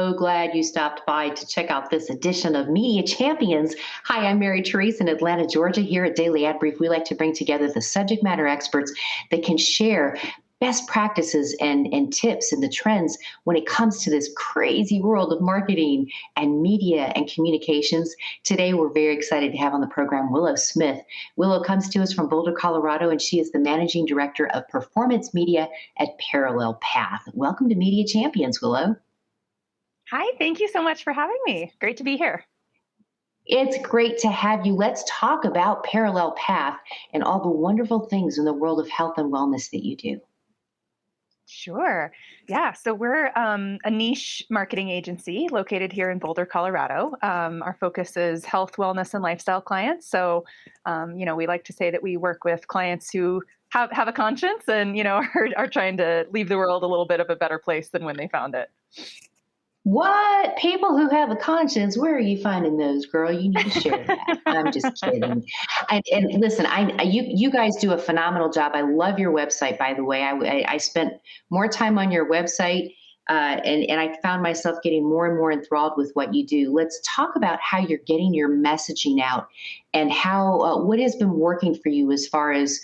so glad you stopped by to check out this edition of Media Champions. Hi, I'm Mary Therese in Atlanta, Georgia. Here at Daily Ad Brief, we like to bring together the subject matter experts that can share best practices and tips and the trends when it comes to this crazy world of marketing and media and communications. Today, we're very excited to have on the program Willow Smith. Willow comes to us from Boulder, Colorado, and she is the Managing Director of Performance Media at Parallel Path. Welcome to Media Champions, Willow. Hi, thank you so much for having me. Great to be here. It's great to have you. Let's talk about Parallel Path and all the wonderful things in the world of health and wellness that you do. Sure. Yeah. So we're a niche marketing agency located here in Boulder, Colorado. Our focus is health, wellness, and lifestyle clients. So, we like to say that we work with clients who have a conscience and, are trying to leave the world a little bit of a better place than when they found it. What? People who have a conscience, where are you finding those, girl? You need to share that. I'm just kidding. And listen, you guys do a phenomenal job. I love your website, by the way. I spent more time on your website, and I found myself getting more and more enthralled with what you do. Let's talk about how you're getting your messaging out and how what has been working for you as far as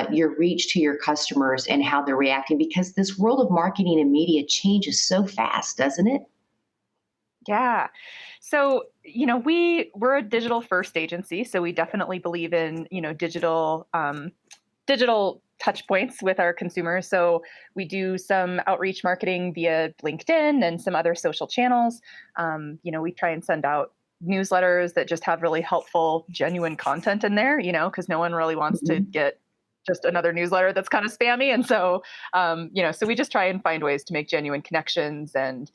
your reach to your customers and how they're reacting, because this world of marketing and media changes so fast, doesn't it? Yeah. So, we're a digital first agency. So we definitely believe in, digital touch points with our consumers. So we do some outreach marketing via LinkedIn and some other social channels. We try and send out newsletters that just have really helpful, genuine content in there, because no one really wants to get just another newsletter that's kind of spammy. And so, so we just try and find ways to make genuine connections. And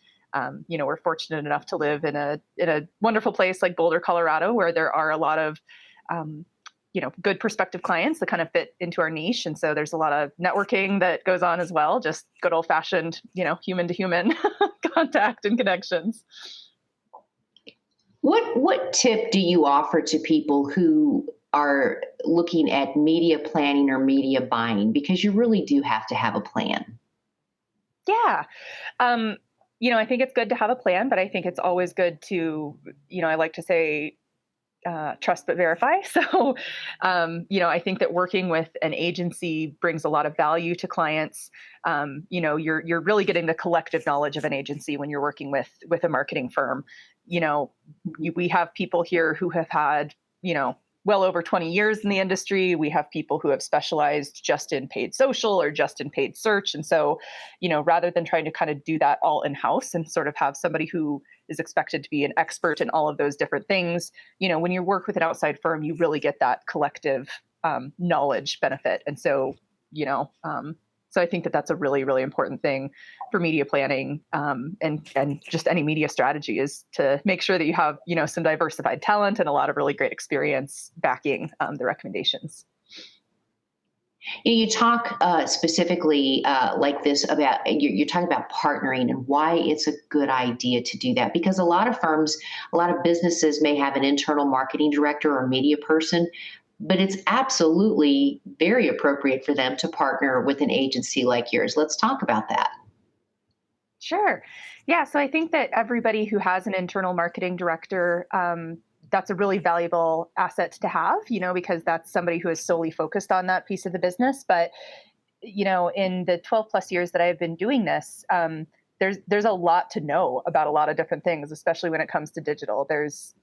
we're fortunate enough to live in a wonderful place like Boulder, Colorado, where there are a lot of, good prospective clients that kind of fit into our niche. And so there's a lot of networking that goes on as well, just good old fashioned, human to human contact and connections. What tip do you offer to people who are looking at media planning or media buying? Because you really do have to have a plan. Yeah. I think it's good to have a plan, but I think it's always good to, I like to say, trust but verify. So, I think that working with an agency brings a lot of value to clients. You're really getting the collective knowledge of an agency when you're working with a marketing firm. We have people here who have had, well over 20 years in the industry. We have people who have specialized just in paid social or just in paid search. And so, rather than trying to kind of do that all in-house and sort of have somebody who is expected to be an expert in all of those different things, when you work with an outside firm, you really get that collective knowledge benefit. And so, so I think that that's a really, really important thing for media planning and just any media strategy is to make sure that you have, some diversified talent and a lot of really great experience backing the recommendations. You talk specifically like this about, you're talking about partnering and why it's a good idea to do that. Because a lot of firms, a lot of businesses may have an internal marketing director or media person, but it's absolutely very appropriate for them to partner with an agency like yours. Let's talk about that. Sure. Yeah. So I think that everybody who has an internal marketing director, that's a really valuable asset to have, because that's somebody who is solely focused on that piece of the business. But, in the 12 plus years that I've been doing this, there's a lot to know about a lot of different things, especially when it comes to digital. There's,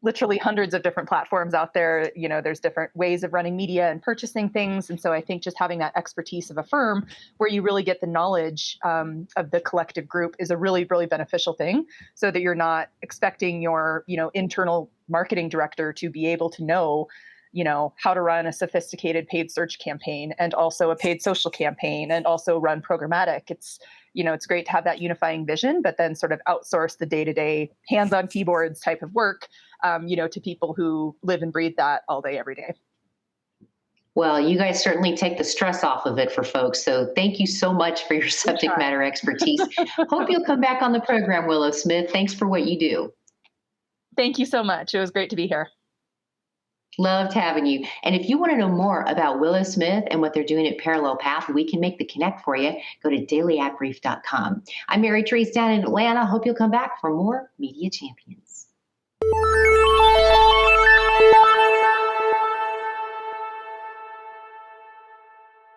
literally hundreds of different platforms out there. There's different ways of running media and purchasing things. And so I think just having that expertise of a firm where you really get the knowledge of the collective group is a really, really beneficial thing, so that you're not expecting your, internal marketing director to be able to know, how to run a sophisticated paid search campaign and also a paid social campaign and also run programmatic. It's great to have that unifying vision, but then sort of outsource the day-to-day hands-on keyboards type of work, to people who live and breathe that all day, every day. Well, you guys certainly take the stress off of it for folks. So thank you so much for your subject matter expertise. Hope you'll come back on the program, Willow Smith. Thanks for what you do. Thank you so much. It was great to be here. Loved having you. And if you want to know more about Willow Smith and what they're doing at Parallel Path, we can make the connect for you. Go to dailyatbrief.com. I'm Mary Therese down in Atlanta. Hope you'll come back for more Media Champions.